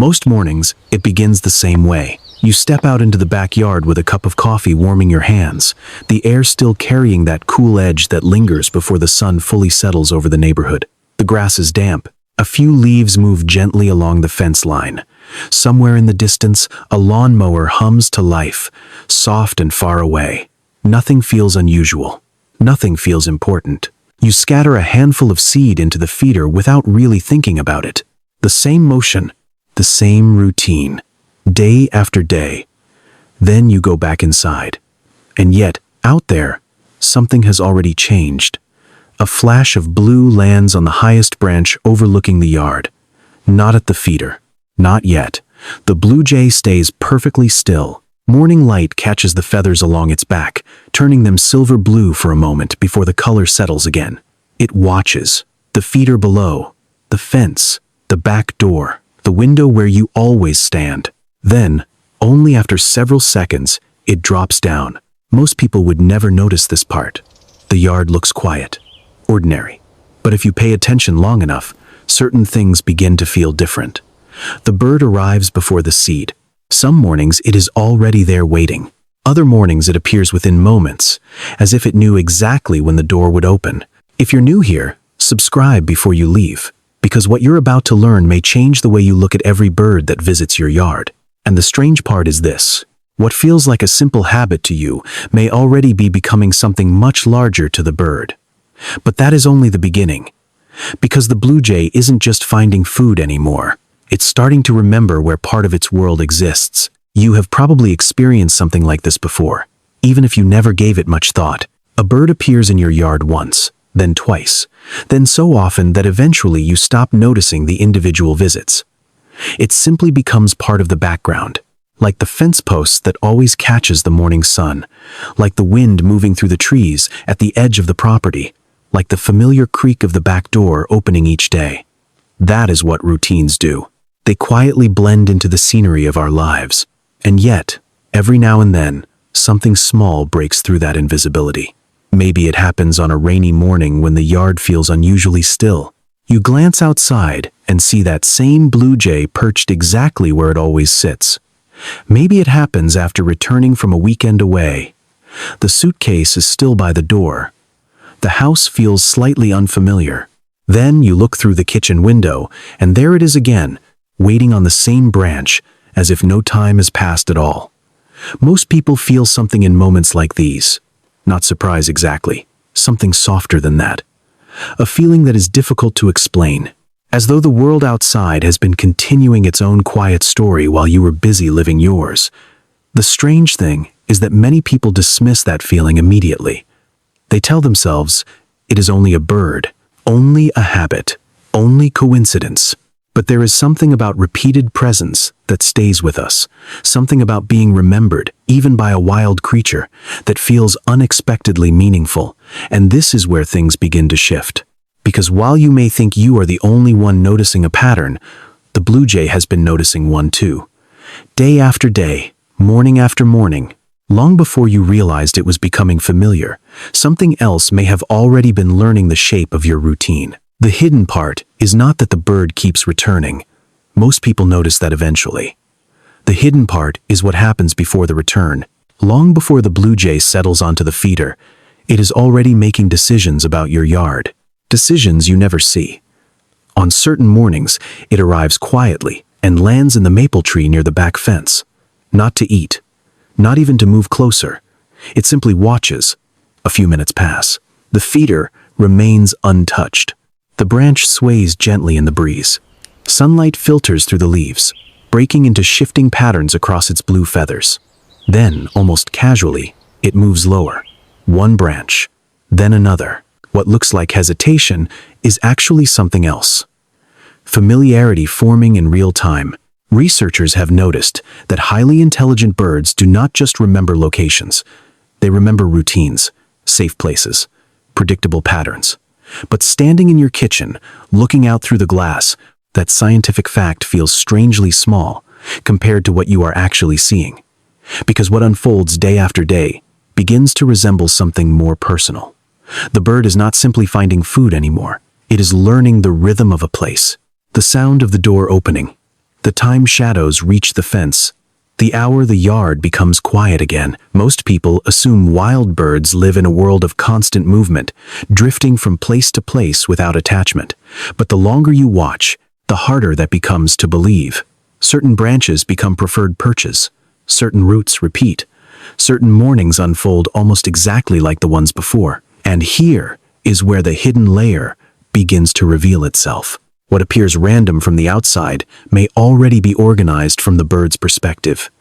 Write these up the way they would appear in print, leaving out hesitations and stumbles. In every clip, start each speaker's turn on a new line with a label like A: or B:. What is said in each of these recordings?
A: Most mornings, it begins the same way. You step out into the backyard with a cup of coffee warming your hands, the air still carrying that cool edge that lingers before the sun fully settles over the neighborhood. The grass is damp. A few leaves move gently along the fence line. Somewhere in the distance, a lawnmower hums to life, soft and far away. Nothing feels unusual. Nothing feels important. You scatter a handful of seed into the feeder without really thinking about it. The same motion, the same routine, day after day. Then you go back inside. And yet, out there, something has already changed. A flash of blue lands on the highest branch overlooking the yard. Not at the feeder. Not yet. The blue jay stays perfectly still. Morning light catches the feathers along its back, turning them silver blue for a moment before the color settles again. It watches. The feeder below. The fence. The back door. The window where you always stand. Then, only after several seconds, it drops down. Most people would never notice this part. The yard looks quiet. Ordinary. But if you pay attention long enough, certain things begin to feel different. The bird arrives before the seed. Some mornings it is already there waiting. Other mornings it appears within moments, as if it knew exactly when the door would open. If you're new here, subscribe before you leave, because what you're about to learn may change the way you look at every bird that visits your yard. And the strange part is this: what feels like a simple habit to you may already be becoming something much larger to the bird. But that is only the beginning. Because the blue jay isn't just finding food anymore. It's starting to remember where part of its world exists. You have probably experienced something like this before, even if you never gave it much thought. A bird appears in your yard once, then twice, then so often that eventually you stop noticing the individual visits. It simply becomes part of the background, like the fence post that always catches the morning sun, like the wind moving through the trees at the edge of the property, like the familiar creak of the back door opening each day. That is what routines do. They quietly blend into the scenery of our lives. And yet, every now and then, something small breaks through that invisibility. Maybe it happens on a rainy morning when the yard feels unusually still. You glance outside and see that same blue jay perched exactly where it always sits. Maybe it happens after returning from a weekend away. The suitcase is still by the door. The house feels slightly unfamiliar. Then you look through the kitchen window, and there it is again, waiting on the same branch, as if no time has passed at all. Most people feel something in moments like these. Not surprise exactly. Something softer than that. A feeling that is difficult to explain. As though the world outside has been continuing its own quiet story while you were busy living yours. The strange thing is that many people dismiss that feeling immediately. They tell themselves, it is only a bird, only a habit, only coincidence. But there is something about repeated presence that stays with us, something about being remembered, even by a wild creature, that feels unexpectedly meaningful. And this is where things begin to shift. Because while you may think you are the only one noticing a pattern, the blue jay has been noticing one too. Day after day, morning after morning, long before you realized it was becoming familiar, something else may have already been learning the shape of your routine. The hidden part is not that the bird keeps returning. Most people notice that eventually. The hidden part is what happens before the return. Long before the blue jay settles onto the feeder, it is already making decisions about your yard. Decisions you never see. On certain mornings, it arrives quietly and lands in the maple tree near the back fence. Not to eat, not even to move closer. It simply watches. A few minutes pass. The feeder remains untouched. The branch sways gently in the breeze. Sunlight filters through the leaves, breaking into shifting patterns across its blue feathers. Then, almost casually, it moves lower. One branch, then another. What looks like hesitation is actually something else. Familiarity forming in real time. Researchers have noticed that highly intelligent birds do not just remember locations. They remember routines, safe places, predictable patterns. But standing in your kitchen, looking out through the glass, that scientific fact feels strangely small compared to what you are actually seeing. Because what unfolds day after day begins to resemble something more personal. The bird is not simply finding food anymore. It is learning the rhythm of a place. The sound of the door opening, The time shadows reach the fence. The hour the yard becomes quiet again. Most people assume wild birds live in a world of constant movement, drifting from place to place without attachment. But the longer you watch, the harder that becomes to believe. Certain branches become preferred perches. Certain routes repeat. Certain mornings unfold almost exactly like the ones before. And here is where the hidden layer begins to reveal itself. What appears random from the outside may already be organized from the bird's perspective.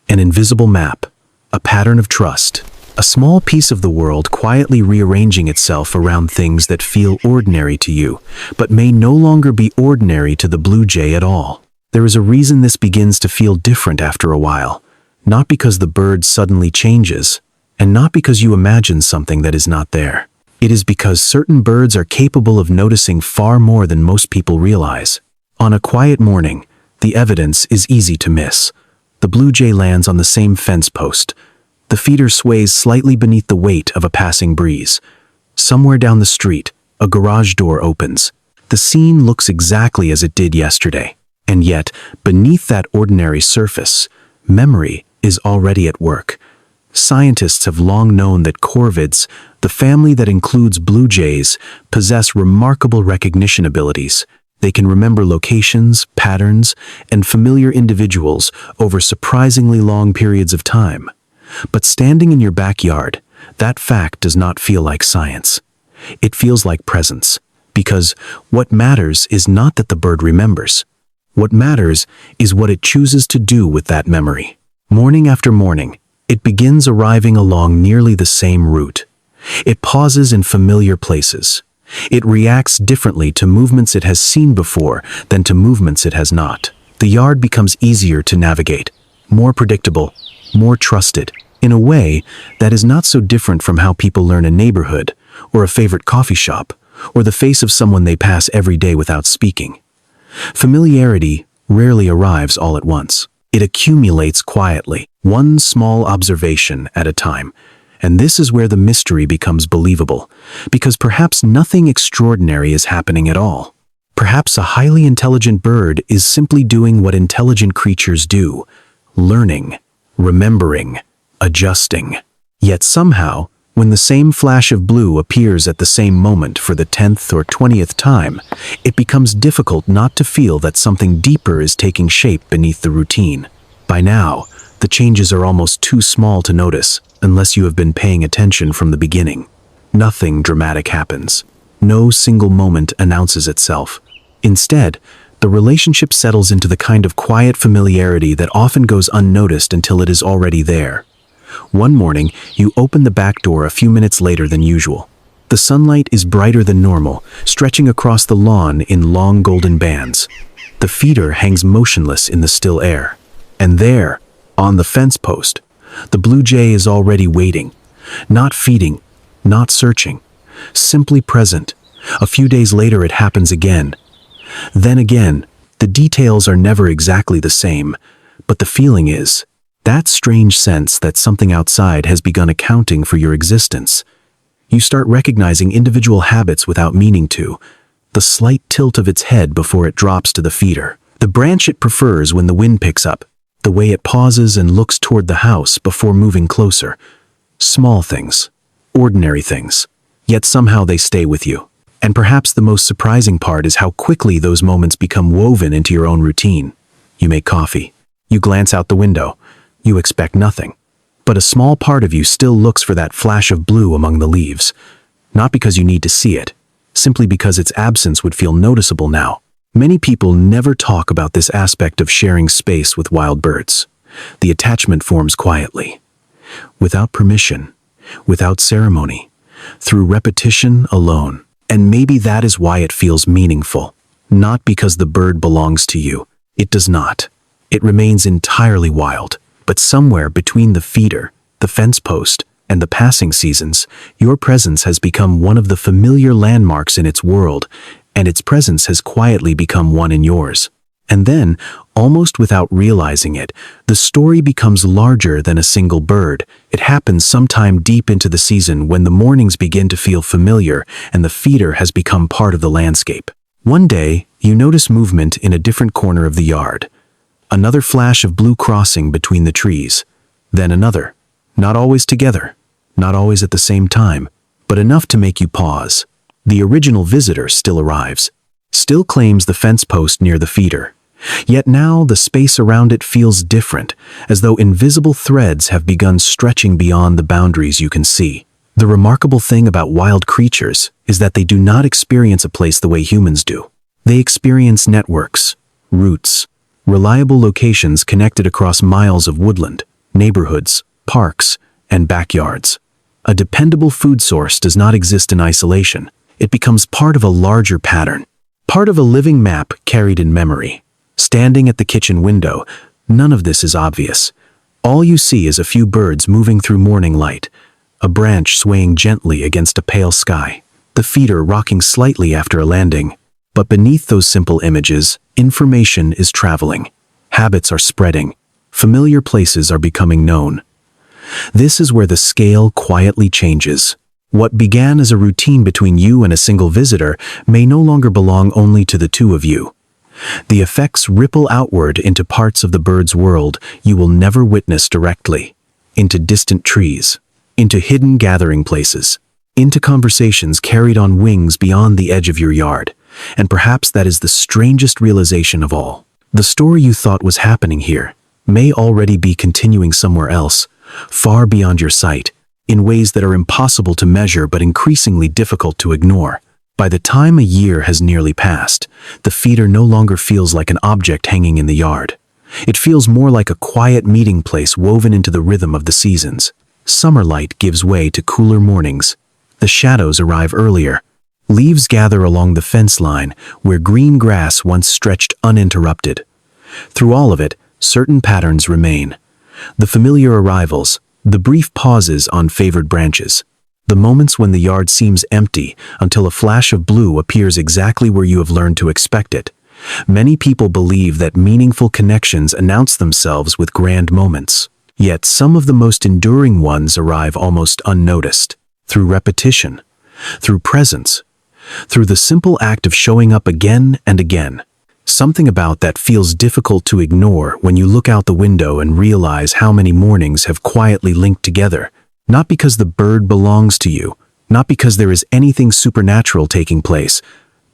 A: An invisible map, a pattern of trust, a small piece of the world quietly rearranging itself around things that feel ordinary to you, but may no longer be ordinary to the blue jay at all. There is a reason this begins to feel different after a while, not because the bird suddenly changes, and not because you imagine something that is not there. It is because certain birds are capable of noticing far more than most people realize. On a quiet morning, the evidence is easy to miss. The blue jay lands on the same fence post. The feeder sways slightly beneath the weight of a passing breeze. Somewhere down the street, a garage door opens. The scene looks exactly as it did yesterday. And yet, beneath that ordinary surface, memory is already at work. Scientists have long known that corvids, the family that includes blue jays, possess remarkable recognition abilities. They can remember locations, patterns, and familiar individuals over surprisingly long periods of time. But standing in your backyard, that fact does not feel like science. It feels like presence, because what matters is not that the bird remembers. What matters is what it chooses to do with that memory. Morning after morning, it begins arriving along nearly the same route. It pauses in familiar places. It reacts differently to movements it has seen before than to movements it has not. The yard becomes easier to navigate, more predictable, more trusted, in a way that is not so different from how people learn a neighborhood, or a favorite coffee shop, or the face of someone they pass every day without speaking. Familiarity rarely arrives all at once. It accumulates quietly, one small observation at a time. And this is where the mystery becomes believable, because perhaps nothing extraordinary is happening at all. Perhaps a highly intelligent bird is simply doing what intelligent creatures do, learning, remembering, adjusting. Yet somehow, when the same flash of blue appears at the same moment for the 10th or 20th time, it becomes difficult not to feel that something deeper is taking shape beneath the routine. By now, the changes are almost too small to notice, unless you have been paying attention from the beginning. Nothing dramatic happens. No single moment announces itself. Instead, the relationship settles into the kind of quiet familiarity that often goes unnoticed until it is already there. One morning, you open the back door a few minutes later than usual. The sunlight is brighter than normal, stretching across the lawn in long golden bands. The feeder hangs motionless in the still air. And there, on the fence post, the blue jay is already waiting, not feeding, not searching, simply present. A few days later it happens again. Then again, the details are never exactly the same, but the feeling is, that strange sense that something outside has begun accounting for your existence. You start recognizing individual habits without meaning to, the slight tilt of its head before it drops to the feeder, the branch it prefers when the wind picks up, the way it pauses and looks toward the house before moving closer. Small things, ordinary things, yet somehow they stay with you. And perhaps the most surprising part is how quickly those moments become woven into your own routine. You make coffee. You glance out the window. You expect nothing. But a small part of you still looks for that flash of blue among the leaves. Not because you need to see it, simply because its absence would feel noticeable now. Many people never talk about this aspect of sharing space with wild birds. The attachment forms quietly, without permission, without ceremony, through repetition alone. And maybe that is why it feels meaningful. Not because the bird belongs to you. It does not. It remains entirely wild. But somewhere between the feeder, the fence post, and the passing seasons, your presence has become one of the familiar landmarks in its world, and its presence has quietly become one in yours. And then, almost without realizing it, the story becomes larger than a single bird. It happens sometime deep into the season when the mornings begin to feel familiar and the feeder has become part of the landscape. One day, you notice movement in a different corner of the yard. Another flash of blue crossing between the trees. Then another. Not always together. Not always at the same time, but enough to make you pause. The original visitor still arrives. Still claims the fence post near the feeder. Yet now the space around it feels different, as though invisible threads have begun stretching beyond the boundaries you can see. The remarkable thing about wild creatures is that they do not experience a place the way humans do. They experience networks, routes, reliable locations connected across miles of woodland, neighborhoods, parks, and backyards. A dependable food source does not exist in isolation. It becomes part of a larger pattern, part of a living map carried in memory. Standing at the kitchen window, none of this is obvious. All you see is a few birds moving through morning light, a branch swaying gently against a pale sky, the feeder rocking slightly after a landing. But beneath those simple images, information is traveling. Habits are spreading. Familiar places are becoming known. This is where the scale quietly changes. What began as a routine between you and a single visitor may no longer belong only to the two of you. The effects ripple outward into parts of the bird's world you will never witness directly, into distant trees, into hidden gathering places, into conversations carried on wings beyond the edge of your yard. And perhaps that is the strangest realization of all. The story you thought was happening here may already be continuing somewhere else, far beyond your sight, in ways that are impossible to measure but increasingly difficult to ignore. By the time a year has nearly passed, the feeder no longer feels like an object hanging in the yard. It feels more like a quiet meeting place woven into the rhythm of the seasons. Summer light gives way to cooler mornings. The shadows arrive earlier. Leaves gather along the fence line where green grass once stretched uninterrupted. Through all of it, certain patterns remain. The familiar arrivals, the brief pauses on favored branches, the moments when the yard seems empty until a flash of blue appears exactly where you have learned to expect it. Many people believe that meaningful connections announce themselves with grand moments. Yet some of the most enduring ones arrive almost unnoticed, through repetition, through presence, through the simple act of showing up again and again. Something about that feels difficult to ignore when you look out the window and realize how many mornings have quietly linked together, not because the bird belongs to you, not because there is anything supernatural taking place,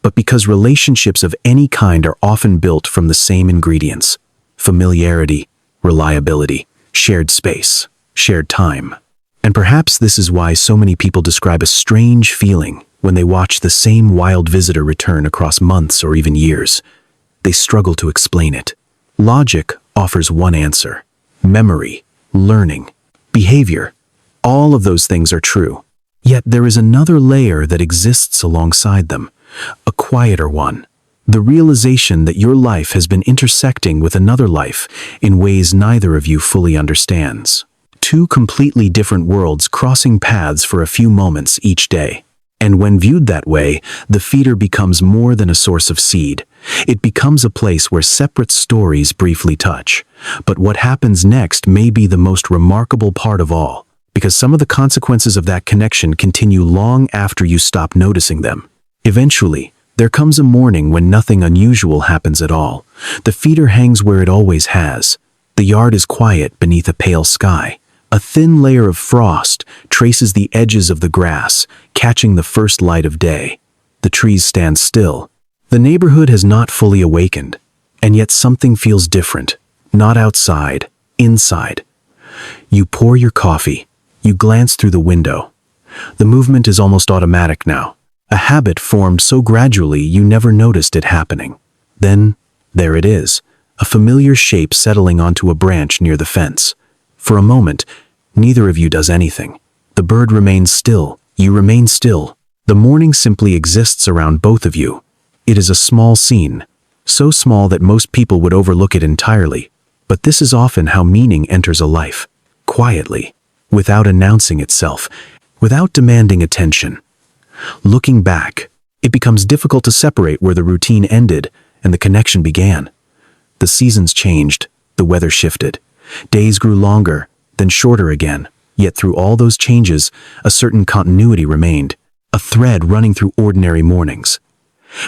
A: but because relationships of any kind are often built from the same ingredients: familiarity, reliability, shared space, shared time. And perhaps this is why so many people describe a strange feeling when they watch the same wild visitor return across months or even years. They struggle to explain it. Logic offers one answer: memory, learning, behavior. All of those things are true. Yet there is another layer that exists alongside them, a quieter one. The realization that your life has been intersecting with another life in ways neither of you fully understands. Two completely different worlds crossing paths for a few moments each day. And when viewed that way, the feeder becomes more than a source of seed. It becomes a place where separate stories briefly touch. But what happens next may be the most remarkable part of all, because some of the consequences of that connection continue long after you stop noticing them. Eventually, there comes a morning when nothing unusual happens at all. The feeder hangs where it always has. The yard is quiet beneath a pale sky. A thin layer of frost traces the edges of the grass, catching the first light of day. The trees stand still. The neighborhood has not fully awakened, and yet something feels different. Not outside, inside. You pour your coffee. You glance through the window. The movement is almost automatic now. A habit formed so gradually you never noticed it happening. Then, there it is, a familiar shape settling onto a branch near the fence. For a moment, neither of you does anything. The bird remains still. You remain still. The morning simply exists around both of you. It is a small scene, so small that most people would overlook it entirely. But this is often how meaning enters a life. Quietly, without announcing itself, without demanding attention. Looking back, it becomes difficult to separate where the routine ended and the connection began. The seasons changed, the weather shifted. Days grew longer, then shorter again. Yet through all those changes, a certain continuity remained, a thread running through ordinary mornings.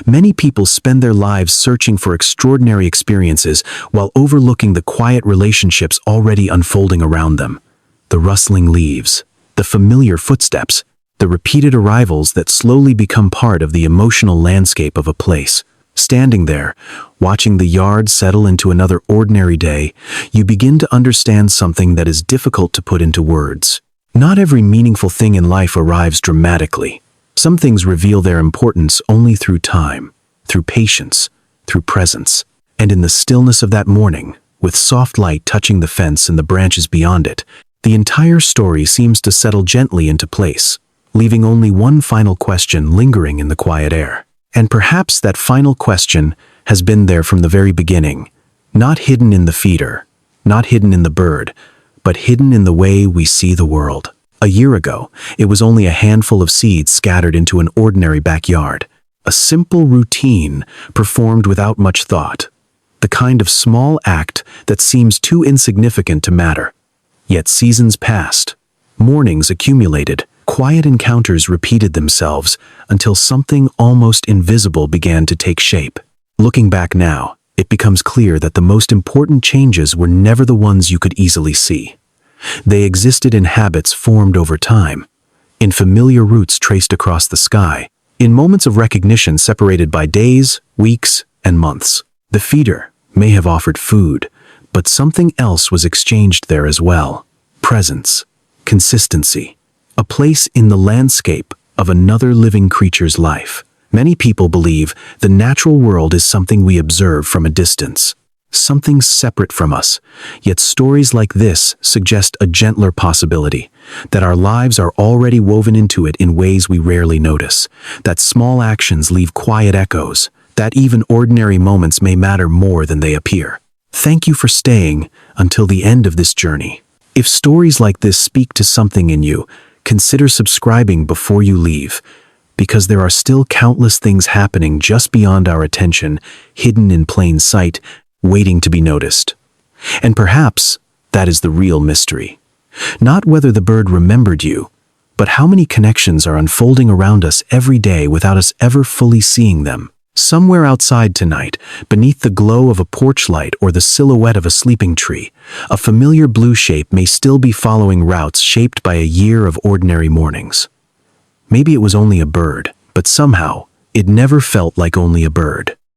A: Many people spend their lives searching for extraordinary experiences while overlooking the quiet relationships already unfolding around them. The rustling leaves, the familiar footsteps, the repeated arrivals that slowly become part of the emotional landscape of a place. Standing there, watching the yard settle into another ordinary day, you begin to understand something that is difficult to put into words. Not every meaningful thing in life arrives dramatically. Some things reveal their importance only through time, through patience, through presence. And in the stillness of that morning, with soft light touching the fence and the branches beyond it, the entire story seems to settle gently into place, leaving only one final question lingering in the quiet air. And perhaps that final question has been there from the very beginning, not hidden in the feeder, not hidden in the bird, but hidden in the way we see the world. A year ago, it was only a handful of seeds scattered into an ordinary backyard, a simple routine performed without much thought, the kind of small act that seems too insignificant to matter. Yet seasons passed, mornings accumulated, quiet encounters repeated themselves until something almost invisible began to take shape. Looking back now, it becomes clear that the most important changes were never the ones you could easily see. They existed in habits formed over time, in familiar routes traced across the sky, in moments of recognition separated by days, weeks, and months. The feeder may have offered food, but something else was exchanged there as well. Presence, consistency, a place in the landscape of another living creature's life. Many people believe the natural world is something we observe from a distance, something separate from us. Yet stories like this suggest a gentler possibility, that our lives are already woven into it in ways we rarely notice, that small actions leave quiet echoes, that even ordinary moments may matter more than they appear. Thank you for staying until the end of this journey. If stories like this speak to something in you, consider subscribing before you leave, because there are still countless things happening just beyond our attention, hidden in plain sight, waiting to be noticed. And perhaps that is the real mystery. Not whether the bird remembered you, but how many connections are unfolding around us every day without us ever fully seeing them. Somewhere outside tonight, beneath the glow of a porch light or the silhouette of a sleeping tree, a familiar blue shape may still be following routes shaped by a year of ordinary mornings. Maybe it was only a bird, but somehow, it never felt like only a bird.